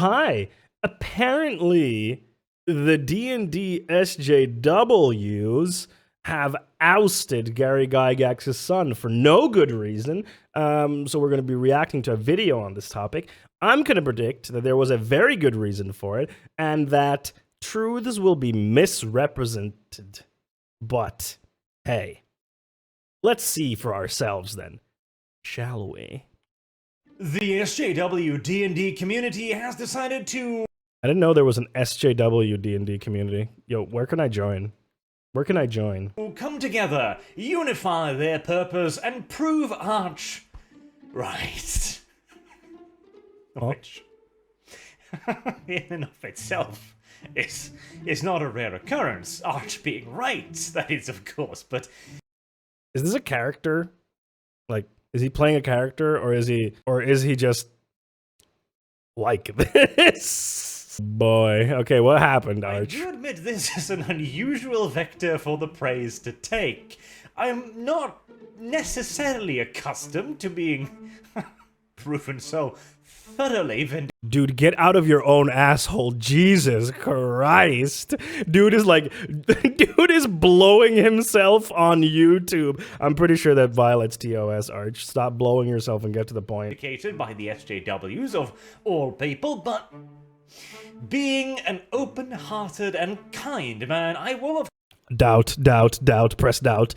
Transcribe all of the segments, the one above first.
hi. Apparently, the DnD SJWs have ousted Gary Gygax's son for no good reason. So we're going to be reacting to a video on this topic. I'm going to predict that there was a very good reason for it, and that truths will be misrepresented. But, hey, let's see for ourselves then, shall we? The SJW D&D community has decided to... I didn't know there was an SJW D&D community. Yo, where can I join? Where can I join? come together, unify their purpose, and prove Arch right. Huh? Which, in and of itself, is not a rare occurrence. Arch being right, that is, of course, but... Is this a character? Like, is he playing a character, or is he just like this? Boy, okay, what happened, Arch? I do admit this is an unusual vector for the praise to take. I'm not necessarily accustomed to being proven so thoroughly vindicated. Dude, get out of your own asshole. Jesus Christ. Dude is blowing himself on YouTube. I'm pretty sure that violates TOS, Arch. Stop blowing yourself and get to the point. By the SJWs of all people, but being an open-hearted and kind man, I will of Doubt, press doubt.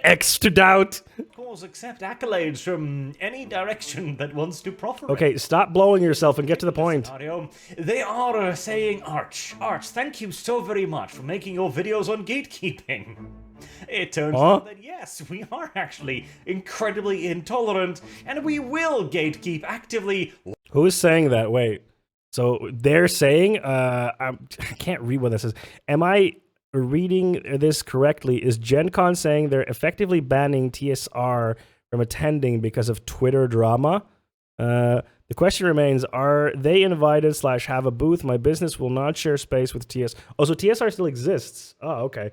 X to doubt. course accept accolades from any direction that wants to proffer it. Okay, stop blowing yourself and get to the point. Scenario, they are saying, Arch, thank you so very much for making your videos on gatekeeping. It turns out that yes, we are actually incredibly intolerant, and we will gatekeep actively. Who is saying that? Wait. So they're saying, I can't read what this is. Am I reading this correctly? Is Gencon saying they're effectively banning TSR from attending because of Twitter drama? The question remains, are they invited / have a booth? My business will not share space with TSR. Oh, so TSR still exists. Oh, okay.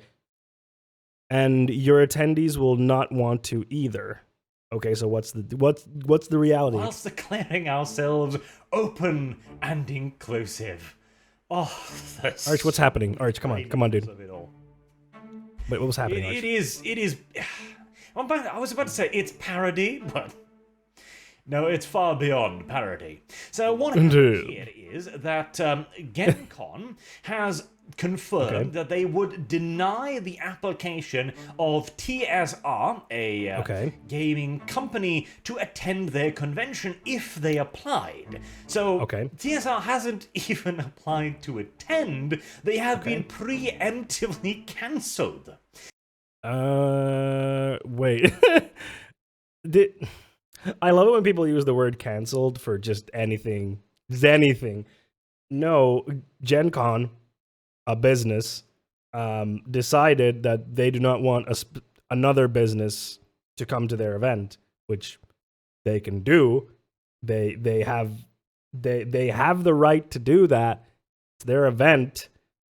And your attendees will not want to either. Okay, so what's the reality? Whilst declaring ourselves open and inclusive. Oh, Arch, what's happening? Arch, come on, dude. Wait, what was happening, Arch? It is. I was about to say it's parody, but no, it's far beyond parody. So what happened here is that Gencon has confirmed that they would deny the application of TSR, a gaming company, to attend their convention if they applied. So TSR hasn't even applied to attend. They have been preemptively cancelled. Wait. I love it when people use the word cancelled for just anything. No, Gencon, a business, decided that they do not want another business to come to their event, which they can do. They have the right to do that. It's their event.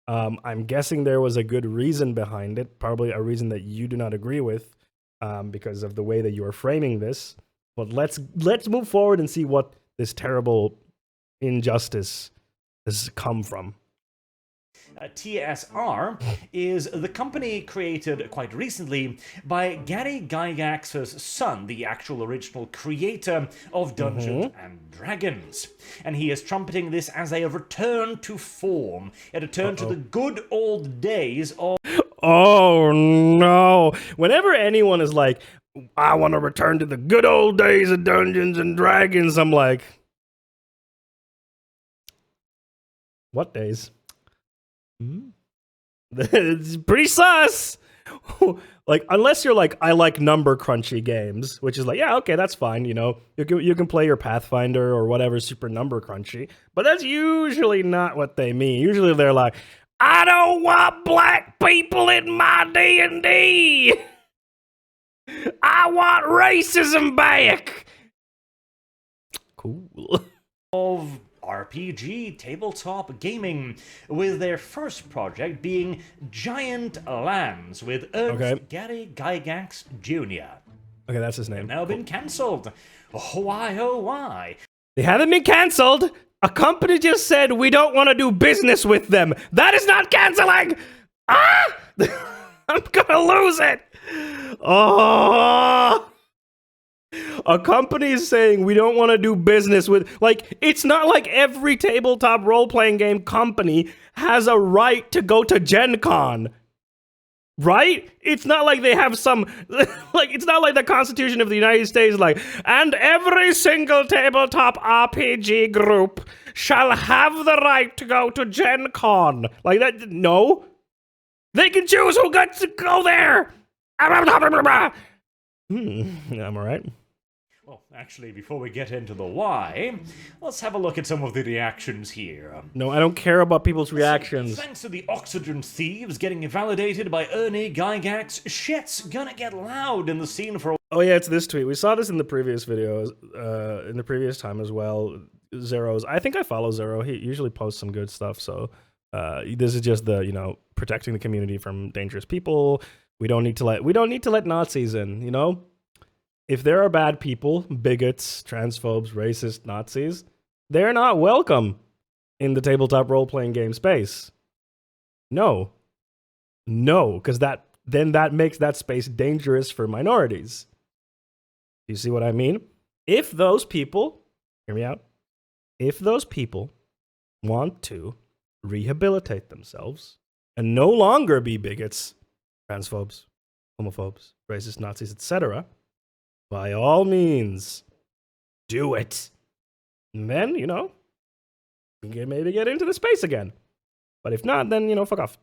I'm guessing there was a good reason behind it, probably a reason that you do not agree with, because of the way that you are framing this. But let's move forward and see what this terrible injustice has come from. TSR is the company created quite recently by Gary Gygax's son, the actual original creator of Dungeons and Dragons. And he is trumpeting this as a return to form, a return to the good old days of... Oh no. Whenever anyone is like, I want to return to the good old days of Dungeons and Dragons, I'm like, what days? It's pretty sus. Like, unless you're like, I like number crunchy games, which is like, yeah, okay, that's fine. You know, you can play your Pathfinder or whatever super number crunchy, but that's usually not what they mean. Usually they're like, I don't want black people in my D&D. I want racism back. Cool. Of RPG tabletop gaming, with their first project being Giant Lands with Gary Gygax Jr. Okay, that's his name. Now been cancelled. Oh why? They haven't been cancelled. A company just said we don't want to do business with them. That is not canceling. Ah! I'm gonna lose it. Oh. A company is saying we don't want to do business with, like, it's not like every tabletop role-playing game company has a right to go to Gen Con. Right? It's not like they have some, like, it's not like the Constitution of the United States, like, and every single tabletop RPG group shall have the right to go to Gen Con. Like that, no. They can choose who gets to go there. I'm alright. Well, actually, before we get into the why, let's have a look at some of the reactions here. No, I don't care about people's reactions. Thanks to the oxygen thieves getting invalidated by Ernie Gygax, shit's gonna get loud in the scene for a... Oh yeah, it's this tweet. We saw this in the previous videos, in the previous time as well. Zero's. I think I follow Zero. He usually posts some good stuff, so this is just the, you know, protecting the community from dangerous people. We don't need to let Nazis in, you know? If there are bad people, bigots, transphobes, racist, Nazis, they're not welcome in the tabletop role-playing game space. No. No, because that makes that space dangerous for minorities. You see what I mean? If those people, hear me out, if those people want to rehabilitate themselves and no longer be bigots, transphobes, homophobes, racist, Nazis, etc., by all means, do it. And then, you know, you can maybe get into the space again. But if not, then, you know, fuck off.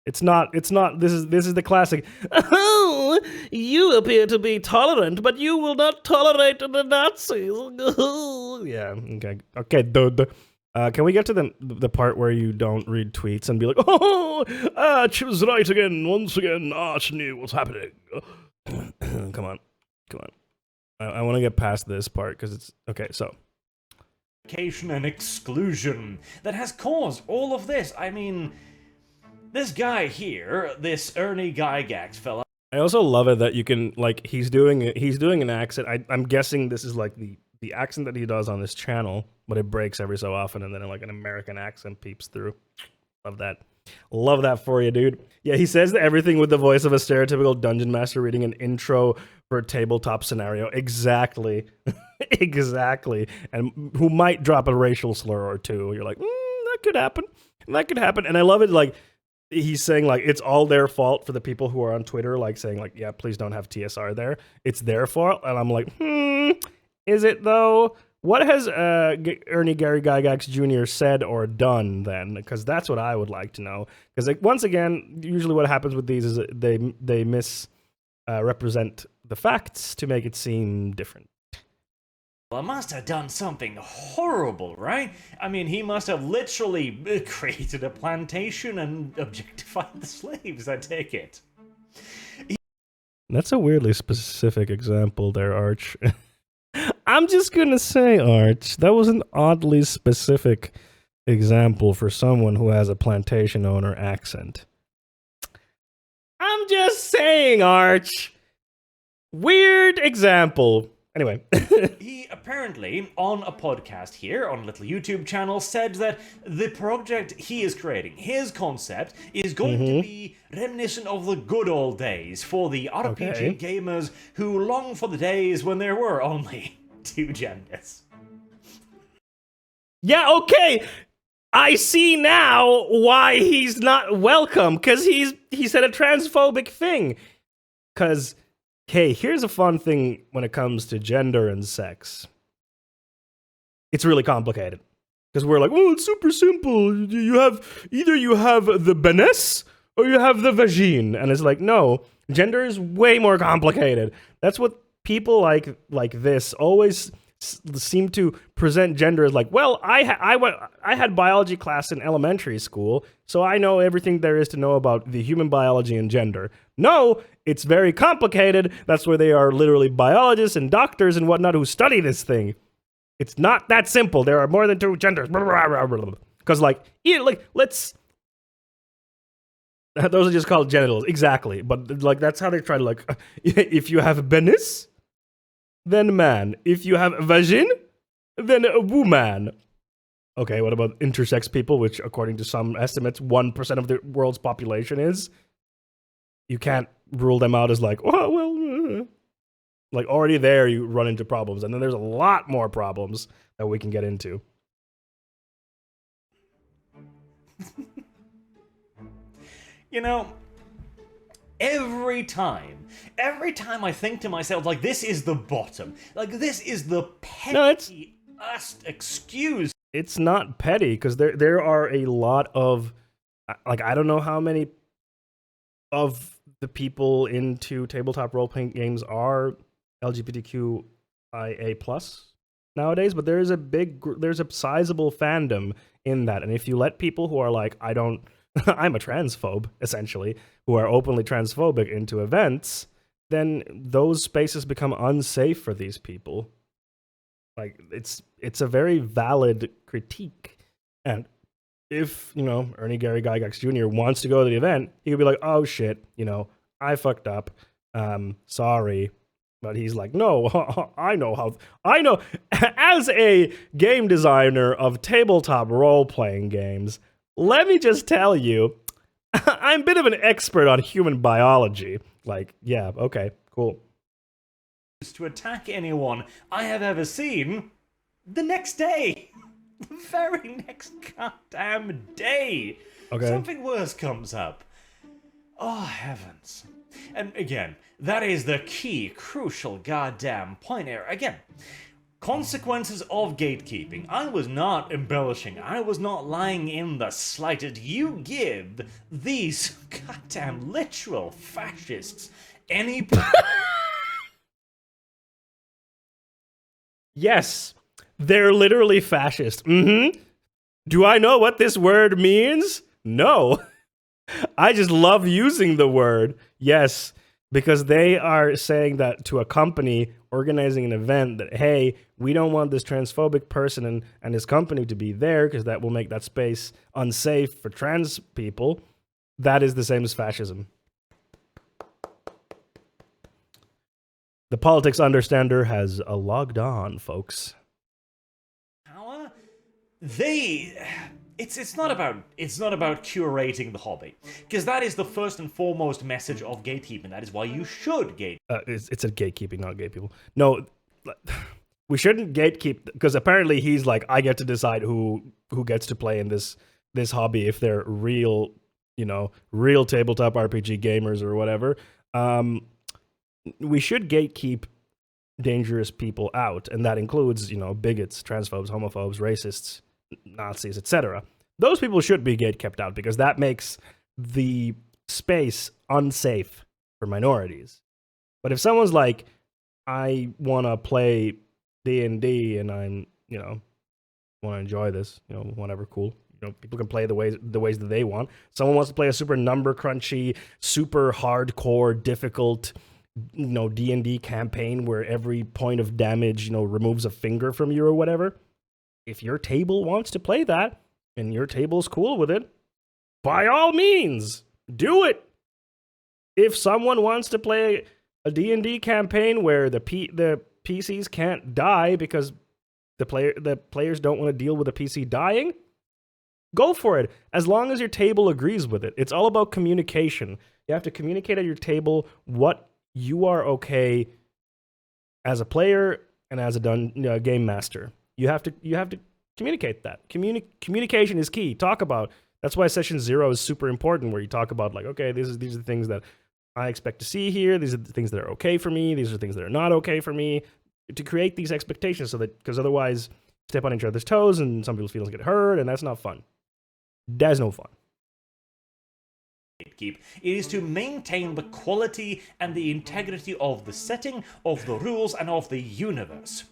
This is the classic, oh, you appear to be tolerant, but you will not tolerate the Nazis. Yeah, okay, dude. Can we get to the part where you don't read tweets and be like, oh, Arch was right again, once again, Arch knew what's happening. Come on. I want to get past this part because it's okay. So, and exclusion that has caused all of this. I mean, this guy here, this Ernie Gygax fella. I also love it that you can, like, he's doing an accent. I'm guessing this is like the accent that he does on this channel, but it breaks every so often, and then like an American accent peeps through. Love that. Love that for you, dude. Yeah, he says everything with the voice of a stereotypical dungeon master reading an intro for a tabletop scenario. Exactly. Exactly. And who might drop a racial slur or two. You're like, that could happen. That could happen. And I love it, like, he's saying, like, it's all their fault for the people who are on Twitter, like, saying, like, yeah, please don't have TSR there. It's their fault. And I'm like, is it, though? What has Ernie Gary Gygax Jr. said or done then? Because that's what I would like to know. Because, like, once again, usually what happens with these is they misrepresent the facts to make it seem different. Well, must have done something horrible, right? I mean, he must have literally created a plantation and objectified the slaves, I take it. That's a weirdly specific example there, Arch. I'm just gonna say, Arch, that was an oddly specific example for someone who has a plantation owner accent. I'm just saying, Arch. Weird example. Anyway. He apparently, on a podcast here, on a little YouTube channel, said that the project he is creating, his concept, is going to be reminiscent of the good old days for the RPG gamers who long for the days when there were only two genders. Yeah, okay. I see now why he's not welcome, because he said a transphobic thing. Because, hey, here's a fun thing when it comes to gender and sex. It's really complicated. Because we're like, oh, it's super simple. You have the penis or you have the vagine. And it's like, no, gender is way more complicated. That's what people like this always seem to present gender as, like, well, I had biology class in elementary school, so I know everything there is to know about the human biology and gender. No, it's very complicated. That's where they are literally biologists and doctors and whatnot who study this thing. It's not that simple. There are more than two genders. Because, let's... Those are just called genitals. Exactly. But, like, that's how they try to, like... If you have penis, then man. If you have vagin, then a woman. Okay, what about intersex people, which according to some estimates, 1% of the world's population is? You can't rule them out as like, oh, well, like already there you run into problems. And then there's a lot more problems that we can get into. You know, every time I think to myself, like, this is the bottom, like, this is the pettiest excuse. It's not petty, because there are a lot of, like, I don't know how many of the people into tabletop role-playing games are LGBTQIA+ nowadays, but there's a sizable fandom in that. And if you let people who are like, I'm a transphobe, essentially, who are openly transphobic into events, then those spaces become unsafe for these people. Like, it's a very valid critique. And if, Ernie Gary Gygax Jr. wants to go to the event, he could be like, oh shit, I fucked up. Sorry. But he's like, no, I know. As a game designer of tabletop role-playing games, let me just tell you, I'm a bit of an expert on human biology. Like, yeah, okay, cool. To attack anyone I have ever seen the next day. The very next goddamn day. Okay. Something worse comes up. Oh, heavens. And again, that is the key, crucial goddamn point here. Again, consequences of gatekeeping. I was not embellishing. I was not lying in the slightest. You give these goddamn literal fascists any... Yes, they're literally fascist. Do I know what this word means? No. I just love using the word. Yes, because they are saying that to a company organizing an event that, hey, we don't want this transphobic person and his company to be there because that will make that space unsafe for trans people. That is the same as fascism. The politics understander has logged on, folks. Power? It's not about curating the hobby, because that is the first and foremost message of gatekeeping. That is why you should gate. It's a gatekeeping, not gay people. No, we shouldn't gatekeep, because apparently he's like, I get to decide who gets to play in this hobby if they're real tabletop RPG gamers or whatever. We should gatekeep dangerous people out, and that includes, bigots, transphobes, homophobes, racists, Nazis, etc. Those people should be gate-kept out, because that makes the space unsafe for minorities. But if someone's like, I want to play DnD and I'm, want to enjoy this, whatever, cool. People can play the ways that they want. Someone wants to play a super number crunchy, super hardcore, difficult, D&D campaign where every point of damage, removes a finger from you or whatever. If your table wants to play that and your table's cool with it, by all means, do it. If someone wants to play a D&D campaign where the PCs can't die because the players don't want to deal with a PC dying, go for it, as long as your table agrees with it. It's all about communication. You have to communicate at your table what you are okay as a player and as a game master. You have to communicate that. Communication is key. Talk about. That's why session 0 is super important, where you talk about, like, okay, these are the things that I expect to see here. These are the things that are okay for me. These are the things that are not okay for me. To create these expectations, so that, because otherwise, step on each other's toes and some people's feelings get hurt, and that's not fun. That's no fun. It is to maintain the quality and the integrity of the setting, of the rules, and of the universe.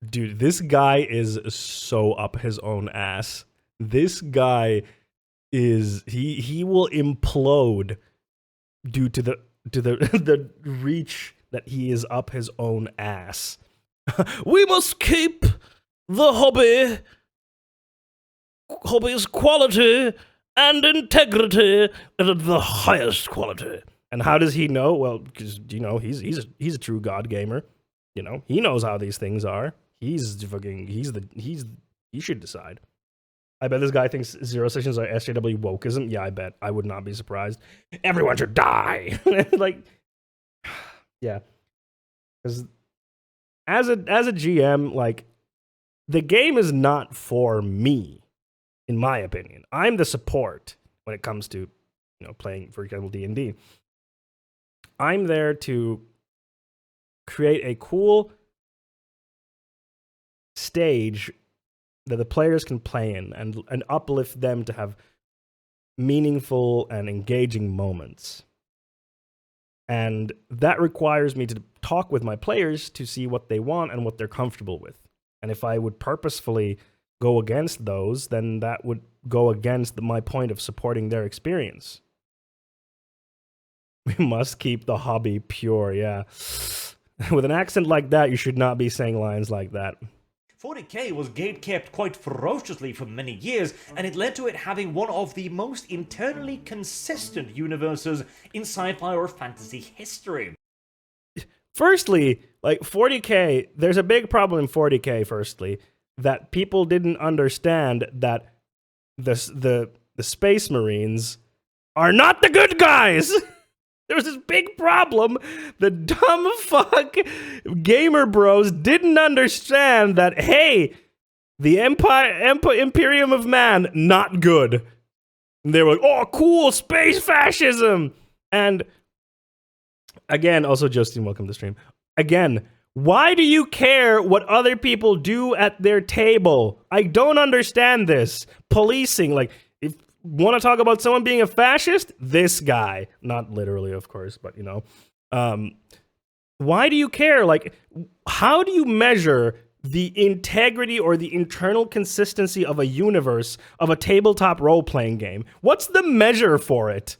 Dude, this guy is so up his own ass. This guy is he will implode due to the reach that he is up his own ass. We must keep the hobby's quality and integrity at the highest quality. And how does he know? Well, because he's a true god gamer. He knows how these things are. He should decide. I bet this guy thinks zero sessions are SJW wokeism. Yeah, I bet. I would not be surprised. Everyone should die. Like, yeah. Because as a GM, like, the game is not for me, in my opinion. I'm the support when it comes to, playing, for example, D&D. I'm there to create a cool stage that the players can play in and uplift them to have meaningful and engaging moments. And that requires me to talk with my players to see what they want and what they're comfortable with. And if I would purposefully go against those, then that would go against my point of supporting their experience. We must keep the hobby pure, yeah. With an accent like that, you should not be saying lines like that. 40k was gatekept quite ferociously for many years, and it led to it having one of the most internally consistent universes in sci-fi or fantasy history. Firstly, like 40k, there's a big problem in 40k, firstly, that people didn't understand that the Space Marines are not the good guys! There was this big problem. The dumb fuck gamer bros didn't understand that, hey, the Imperium of Man, not good. And they were like, oh, cool, space fascism. And again, also, Justine, welcome to stream. Again, why do you care what other people do at their table? I don't understand this. Policing, like, if want to talk about someone being a fascist? This guy. Not literally, of course, but, why do you care? Like, how do you measure the integrity or the internal consistency of a universe of a tabletop role-playing game? What's the measure for it?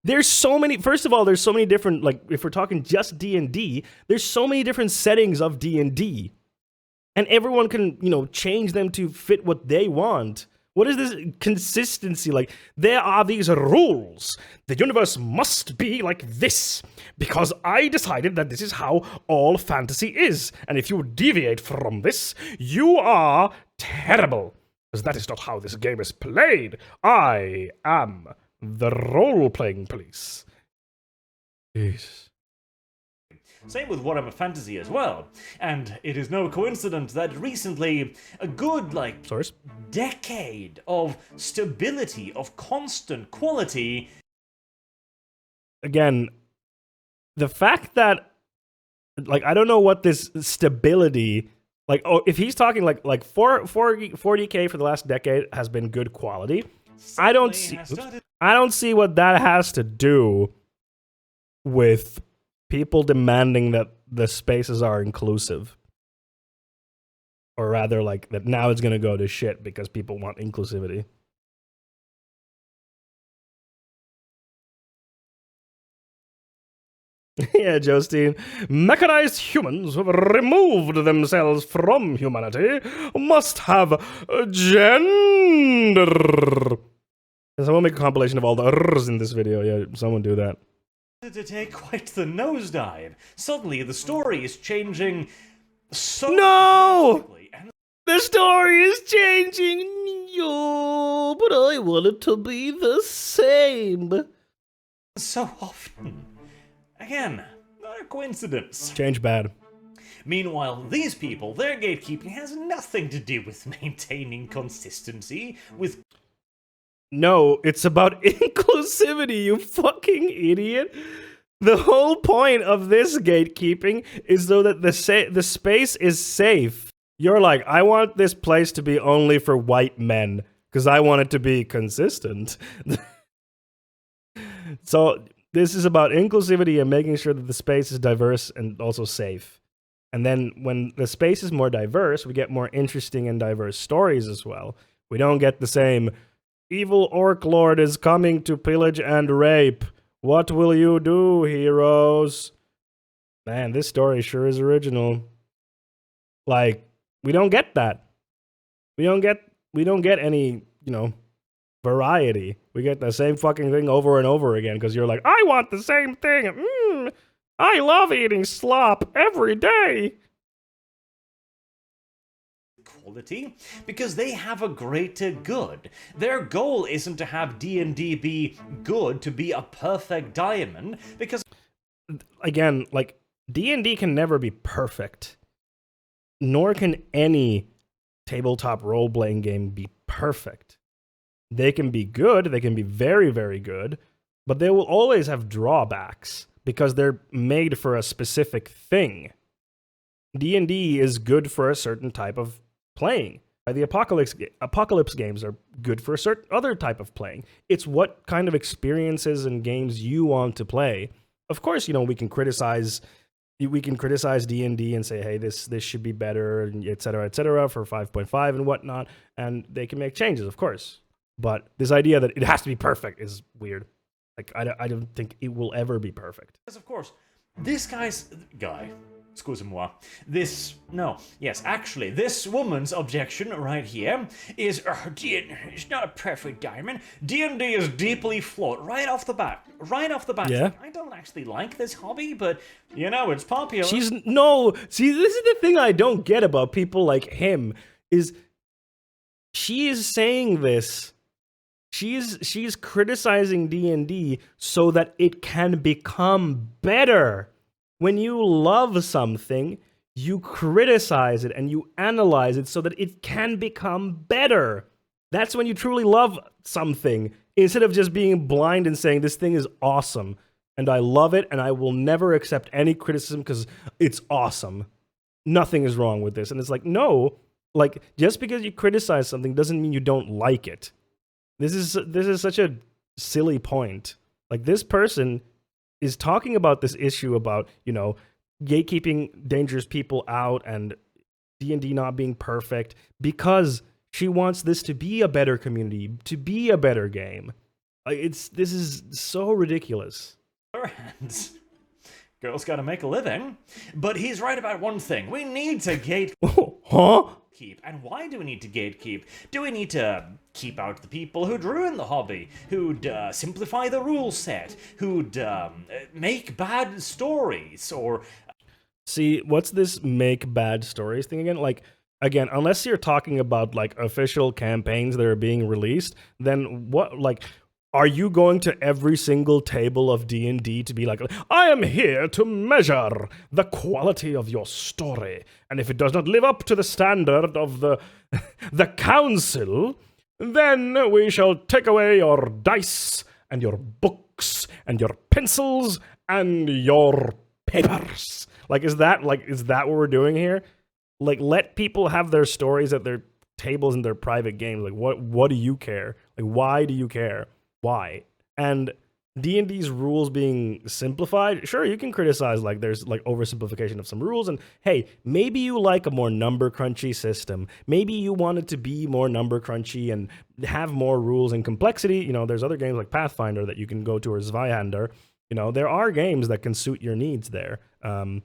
There's so many, first of all, there's so many different, like, if we're talking just D&D, there's so many different settings of D&D. And everyone can, change them to fit what they want. What is this consistency? Like, there are these rules. The universe must be like this, because I decided that this is how all fantasy is. And if you deviate from this, you are terrible. Because that is not how this game is played. I am the role-playing police. Jeez. Same with Warhammer Fantasy as well. And it is no coincidence that recently, a good, Source? decade of stability, of constant quality. Again, the fact that, I don't know what this stability, if he's talking, 40k for the last decade has been good quality, I don't see what that has to do with people demanding that the spaces are inclusive. Or rather, that now it's gonna go to shit because people want inclusivity. Yeah, Justine. Mechanized humans who have removed themselves from humanity must have gender. And someone make a compilation of all the r's in this video. Yeah, someone do that. To take quite the nosedive. Suddenly, the story is changing so drastically, and the story is changing. No, but I want it to be the same. So often. Again, not a coincidence. Change bad. Meanwhile, these people, their gatekeeping has nothing to do with maintaining consistency with... No, it's about inclusivity, you fucking idiot. The whole point of this gatekeeping is so that the space is safe. You're like, I want this place to be only for white men, because I want it to be consistent. So this is about inclusivity and making sure that the space is diverse and also safe. And then when the space is more diverse, we get more interesting and diverse stories as well. We don't get the same... Evil Orc Lord is coming to pillage and rape. What will you do, heroes? Man, this story sure is original. We don't get that. We don't get any, variety. We get the same fucking thing over and over again because you're like, I want the same thing. I love eating slop every day. quality because they have a greater good. Their goal isn't to have D&D be good to be a perfect diamond, because again, like, D&D can never be perfect, nor can any tabletop role-playing game be perfect. They can be good, they can be very, very good, but they will always have drawbacks because they're made for a specific thing. D&D is good for a certain type of playing. The apocalypse games are good for a certain other type of playing. It's what kind of experiences and games you want to play. Of course, we can criticize D&D and say, hey, this should be better, et cetera, for 5.5 and whatnot, and they can make changes, of course. But this idea that it has to be perfect is weird. Like, I don't think it will ever be perfect. Because, of course, this guy, excusez-moi, this woman's objection right here is, it's not a perfect diamond. D&D is deeply flawed, right off the bat. Yeah. I don't actually like this hobby, but, it's popular. See, this is the thing I don't get about people like him, is she is saying this. She's criticizing D&D so that it can become better. When you love something, you criticize it and you analyze it so that it can become better. That's when you truly love something, instead of just being blind and saying, this thing is awesome, and I love it, and I will never accept any criticism because it's awesome. Nothing is wrong with this. And it's like, no, like, just because you criticize something doesn't mean you don't like it. This is such a silly point. Like, this person is talking about this issue about, gatekeeping dangerous people out and D&D not being perfect because she wants this to be a better community, to be a better game. This is so ridiculous. And girls gotta make a living. But he's right about one thing. We need to Huh? And why do we need to gatekeep? Do we need to keep out the people who'd ruin the hobby, who'd simplify the rule set, who'd make bad stories, or... See, what's this make bad stories thing again? Like, again, unless you're talking about, like, official campaigns that are being released, then what, like... Are you going to every single table of D&D to be like, I am here to measure the quality of your story, and if it does not live up to the standard of the council, then we shall take away your dice, and your books, and your pencils, and your papers. Like, is that what we're doing here? Like, let people have their stories at their tables in their private games. Like, what do you care? Like, why do you care? Why? And D&D's rules being simplified, sure, you can criticize, like, there's, like, oversimplification of some rules, and hey, maybe you like a more number crunchy system. Maybe you want it to be more number crunchy and have more rules and complexity. There's other games like Pathfinder that you can go to, or Zweihander. There are games that can suit your needs there. And,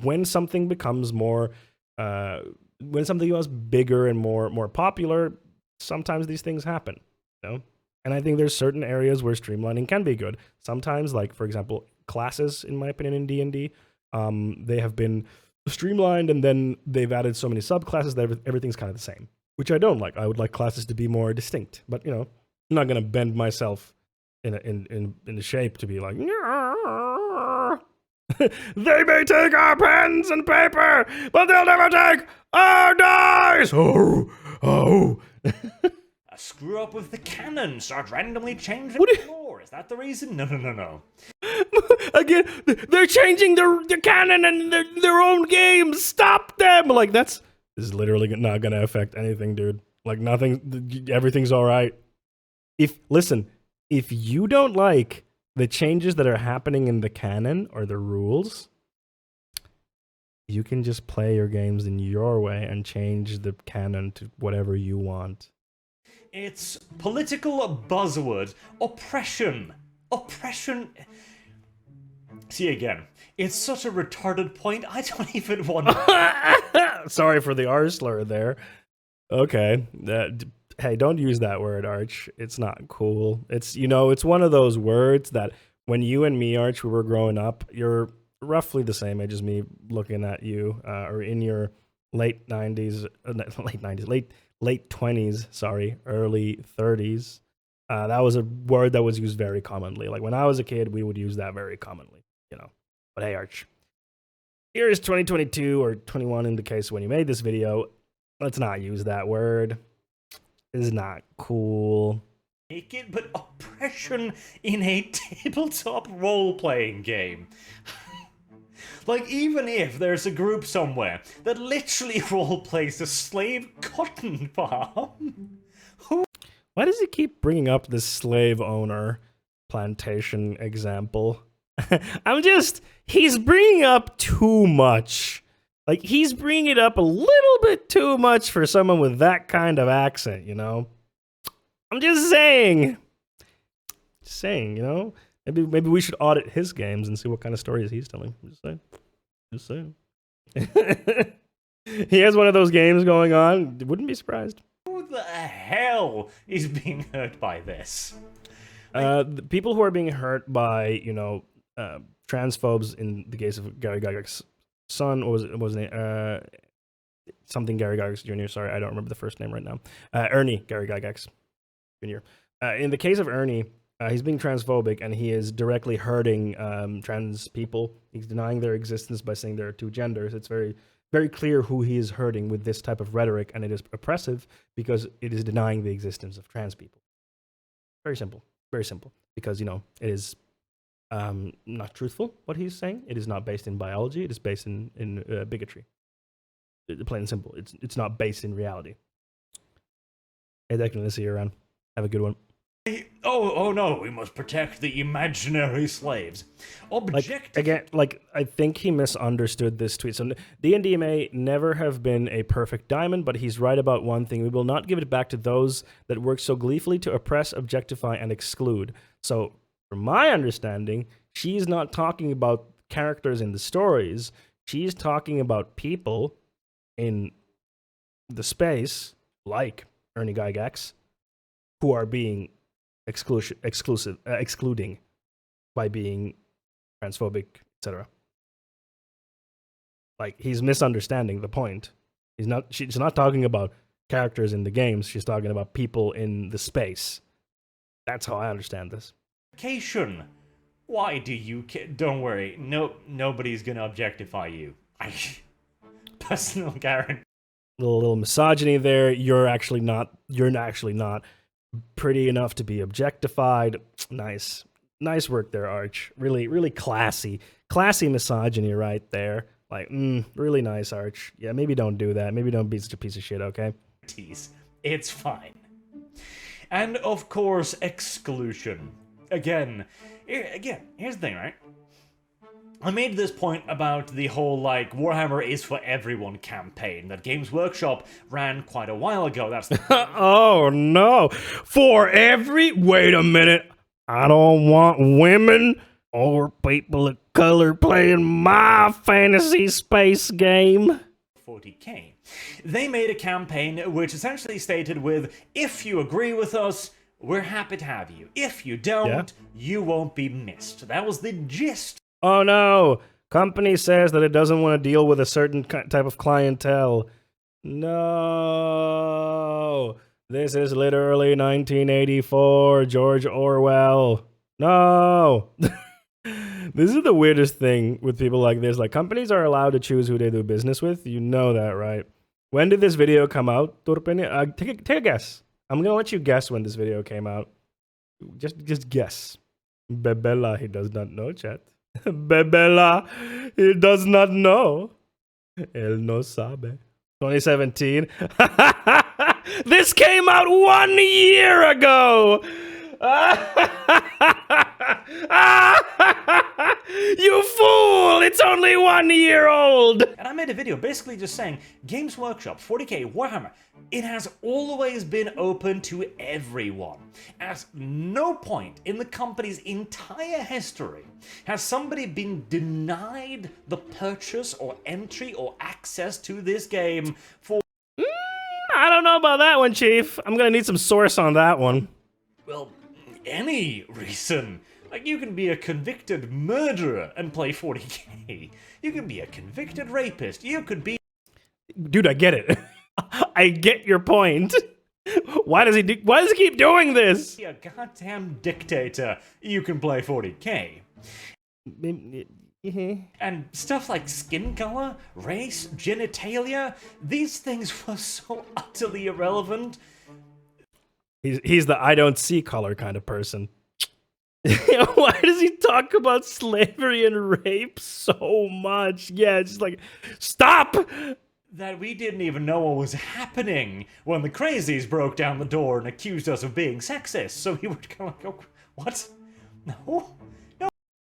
when something becomes more, when something becomes bigger and more popular, sometimes these things happen, And I think there's certain areas where streamlining can be good. Sometimes, like, for example, classes, in my opinion, in D&D, they have been streamlined, and then they've added so many subclasses that everything's kind of the same, which I don't like. I would like classes to be more distinct. But, I'm not going to bend myself in the shape to be like, they may take our pens and paper, but they'll never take our dice! Oh. Screw up with the canon, start randomly changing the lore. Is that the reason? No. Again, they're changing the canon and their own games. Stop them! Like, this is literally not gonna affect anything, dude. Like, nothing, everything's alright. If you don't like the changes that are happening in the canon or the rules, you can just play your games in your way and change the canon to whatever you want. It's political buzzword. Oppression. See, again, it's such a retarded point, I don't even want to... Sorry for the R slur there. Okay. Hey, don't use that word, Arch. It's not cool. It's, it's one of those words that when you and me, Arch, we were growing up, you're roughly the same age as me looking at you, or in your late 90s, late 20s, sorry, early 30s. That was a word that was used very commonly. Like when I was a kid, we would use that very commonly, you know. But hey, Arch, here is 2022 or 21 in the case when you made this video. Let's not use that word. It's not cool. Naked, but oppression in a tabletop role-playing game. Like, even if there's a group somewhere that literally role-plays a slave cotton farm, why does he keep bringing up this slave owner plantation example? He's bringing up too much. Like, he's bringing it up a little bit too much for someone with that kind of accent, you know? I'm just saying. You know? Maybe we should audit his games and see what kind of stories he's telling. I'm just saying. He has one of those games going on. Wouldn't be surprised. Who the hell is being hurt by this? The people who are being hurt by, you know, transphobes in the case of Gary Gygax's son, or was it something Gary Gygax Jr.? Sorry, I don't remember the first name right now. Ernie Gary Gygax Jr. In the case of Ernie, he's being transphobic and he is directly hurting trans people. He's denying their existence by saying there are two genders. It's very, very clear who he is hurting with this type of rhetoric, and it is oppressive because it is denying the existence of trans people. Very simple. Very simple. Because, you know, it is not truthful, what he's saying. It is not based in biology. It is based in bigotry. Plain and simple. It's not based in reality. Hey, Declan, see you around. Have a good one. Oh no, we must protect the imaginary slaves. I think he misunderstood this tweet. So DnD may never have been a perfect diamond, but he's right about one thing. We will not give it back to those that work so gleefully to oppress, objectify, and exclude. So, from my understanding, she's not talking about characters in the stories. She's talking about people in the space, like Ernie Gygax, who are being excluding by being transphobic, etc. Like, he's misunderstanding the point. She's not talking about characters in the games. She's talking about people in the space. That's how I understand this. Why do you care? Don't worry. Nobody's gonna objectify you. Personal guarantee. Little misogyny there. You're actually not pretty enough to be objectified. Nice work there, Arch. Really classy misogyny right there. Like, really nice, Arch. Yeah, maybe don't do that. Maybe don't be such a piece of shit, okay? It's fine. And of course, exclusion. Again, here's the thing, right? I made this point about the whole, like, Warhammer is for everyone campaign that Games Workshop ran quite a while ago. That's oh no. Wait a minute. I don't want women or people of color playing my fantasy space game. 40k. They made a campaign which essentially stated with, if you agree with us, we're happy to have you. If you don't, you won't be missed. That was the gist. Oh no! Company says that it doesn't want to deal with a certain type of clientele. No! This is literally 1984, George Orwell. No! This is the weirdest thing with people like this. Like, companies are allowed to choose who they do business with. You know that, right? When did this video come out, Turpeni? Take a guess. I'm gonna let you guess when this video came out. Just guess. Bebella, he does not know, chat. Bebella, he does not know. Él no sabe. 2017. This came out 1 year ago. You fool! It's only 1 year old! And I made a video basically just saying, Games Workshop, 40k, Warhammer, it has always been open to everyone. At no point in the company's entire history has somebody been denied the purchase or entry or access to this game for... I don't know about that one, Chief. I'm gonna need some source on that one. Well, any reason. Like, you can be a convicted murderer and play 40k. You can be a convicted rapist. You could be... Dude, I get it. I get your point. Why does he keep doing this? Be a goddamn dictator. You can play 40k. And stuff like skin color, race, genitalia, these things were so utterly irrelevant. He's the I don't see color kind of person. Why does he talk about slavery and rape so much? Yeah, it's just like, stop! That we didn't even know what was happening when the crazies broke down the door and accused us of being sexist. So we were kind of like, oh, what? No?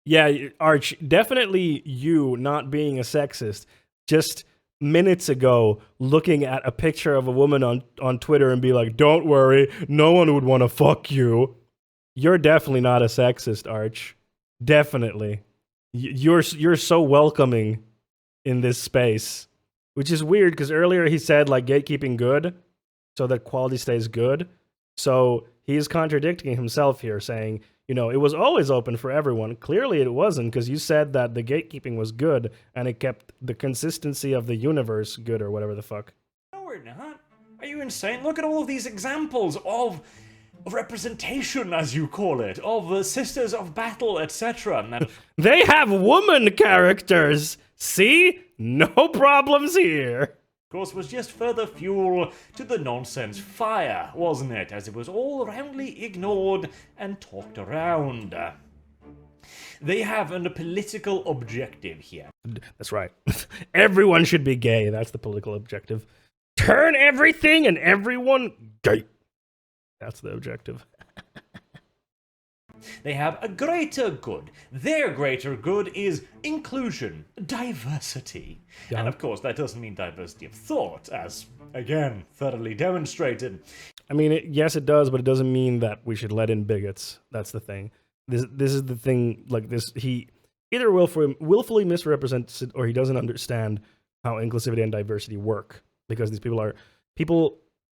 Yeah, Arch, definitely you not being a sexist. Just minutes ago, looking at a picture of a woman on Twitter and be like, don't worry, no one would want to fuck you. You're definitely not a sexist, Arch. Definitely. You're so welcoming in this space. Which is weird, because earlier he said, like, gatekeeping good, so that quality stays good. So he's contradicting himself here, saying, you know, it was always open for everyone. Clearly it wasn't, because you said that the gatekeeping was good, and it kept the consistency of the universe good, or whatever the fuck. No, we're not. Are you insane? Look at all of these examples of representation, as you call it, of sisters of battle, etc. They have woman characters! See? No problems here. Of course, was just further fuel to the nonsense fire, wasn't it? As it was all roundly ignored and talked around. They have a political objective here. That's right. Everyone should be gay. That's the political objective. Turn everything and everyone gay. That's the objective. They have a greater good. Their greater good is inclusion, diversity. Yeah. And of course, that doesn't mean diversity of thought, as, again, thoroughly demonstrated. I mean, yes, it does, but it doesn't mean that we should let in bigots. That's the thing. This is the thing, like this, he either willfully misrepresents it, or he doesn't understand how inclusivity and diversity work. Because these people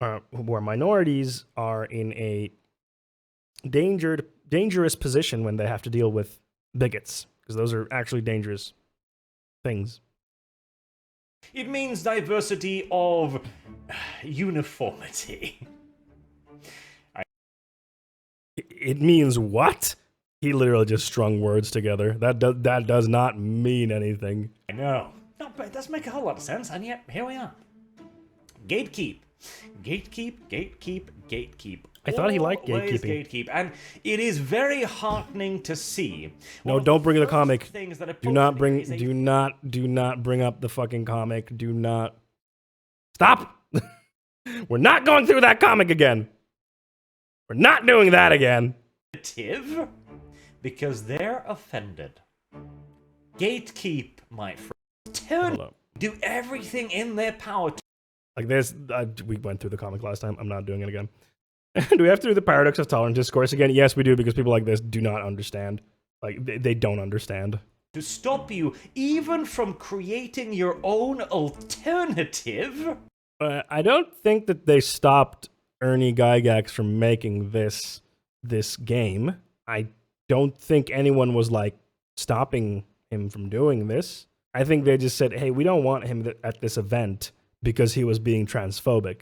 who are minorities are in a dangerous position when they have to deal with bigots, because those are actually dangerous things. It means diversity of uniformity. It means what? He literally just strung words together. That does not mean anything. I know. No, but it does make a whole lot of sense, and yet, here we are. Gatekeep. Gatekeep. I thought he liked Always gatekeeping. Gatekeep, and it is very heartening to see. No, don't bring the comic. Things that are Do not bring up the fucking comic. Do not. Stop! We're not going through that comic again. We're not doing that again. Because they're offended. Gatekeep, my friend. Do everything in their power to like this. We went through the comic last time. I'm not doing it again. Do we have to do the paradox of tolerance discourse again? Yes, we do, because people like this do not understand. Like, they don't understand. to stop you even from creating your own alternative. I don't think that they stopped Ernie Gygax from making this game. I don't think anyone was like stopping him from doing this. I think they just said, hey, we don't want him at this event because he was being transphobic,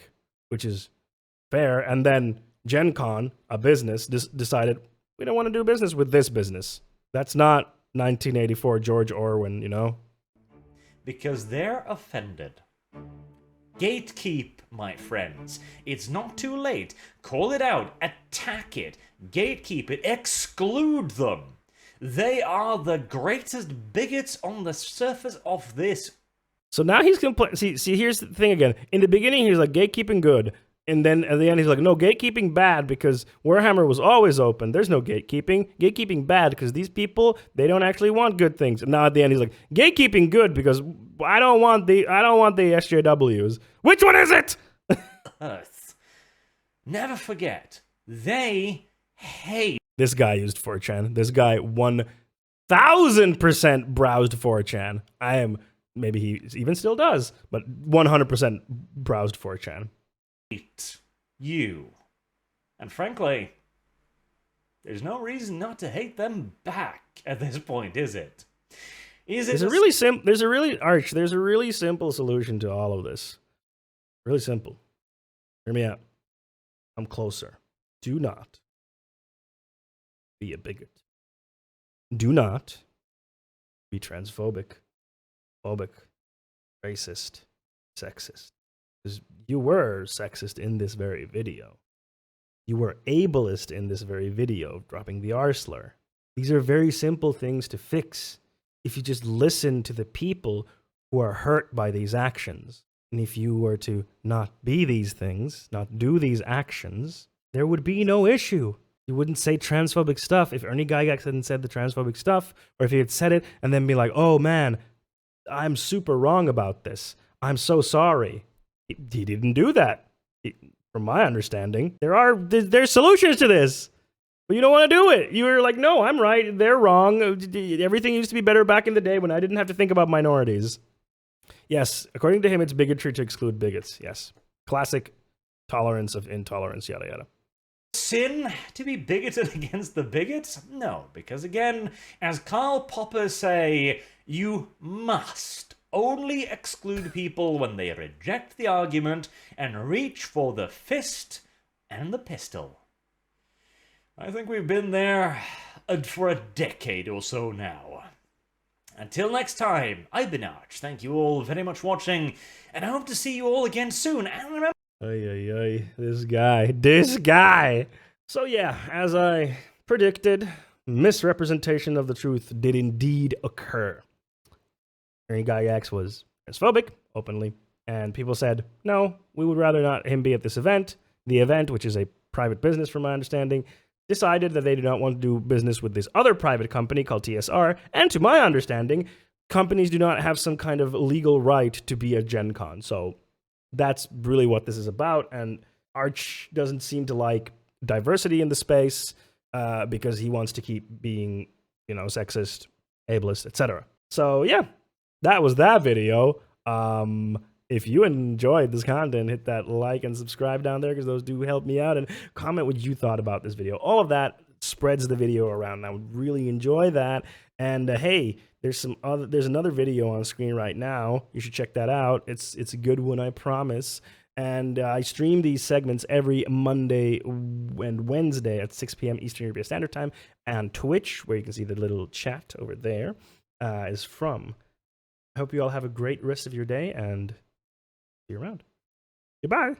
which is fair. And then Gencon, a business, decided, we don't want to do business with this business. That's not 1984 George Orwell, you know? Because they're offended. Gatekeep, my friends. It's not too late. Call it out. Attack it. Gatekeep it. Exclude them. They are the greatest bigots on the surface of this. So now he's complaining. See, here's the thing again. In the beginning, he was like, gatekeeping good. And then at the end, he's like, no, gatekeeping bad because Warhammer was always open. There's no gatekeeping. Gatekeeping bad because these people, they don't actually want good things. And now at the end, he's like, gatekeeping good because I don't want the SJWs. Which one is it? Earth. Never forget, they hate. This guy used 4chan. This guy 1000% browsed 4chan. Maybe he even still does, but 100% browsed 4chan. You. And frankly, there's no reason not to hate them back at this point, is it? Is it There's a really simple solution to all of this. Really simple. Hear me out. I'm closer. Do not be a bigot. Do not be transphobic, phobic, racist, sexist. Because you were sexist in this very video. You were ableist in this very video, dropping the R slur. These are very simple things to fix if you just listen to the people who are hurt by these actions. And if you were to not be these things, not do these actions, there would be no issue. You wouldn't say transphobic stuff if Ernie Gygax hadn't said the transphobic stuff, or if he had said it and then be like, oh man, I'm super wrong about this. I'm so sorry. He didn't do that. From my understanding, there's solutions to this. But you don't want to do it. You were like, no, I'm right. They're wrong. Everything used to be better back in the day when I didn't have to think about minorities. Yes, according to him, it's bigotry to exclude bigots. Yes. Classic tolerance of intolerance, yada yada. Sin to be bigoted against the bigots? No, because again, as Karl Popper say, you must only exclude people when they reject the argument and reach for the fist and the pistol. I think we've been there for a decade or so now. Until next time, I've been Arch. Thank you all very much for watching, and I hope to see you all again soon. And remember... This guy. So yeah, as I predicted, misrepresentation of the truth did indeed occur. Ernie Gygax was transphobic, openly, and people said, no, we would rather not him be at this event. The event, which is a private business from my understanding, decided that they do not want to do business with this other private company called TSR, and to my understanding, companies do not have some kind of legal right to be a Gencon. So that's really what this is about, and Arch doesn't seem to like diversity in the space because he wants to keep being, sexist, ableist, etc. So yeah, that was that video. If you enjoyed this content, hit that like and subscribe down there because those do help me out, and comment what you thought about this video. All of that spreads the video around, and I would really enjoy that. And hey, there's another video on screen right now. You should check that out. It's a good one, I promise. And I stream these segments every Monday and Wednesday at 6 p.m. Eastern European Standard Time on Twitch, where you can see the little chat over there is from. I hope you all have a great rest of your day, and see you around. Goodbye.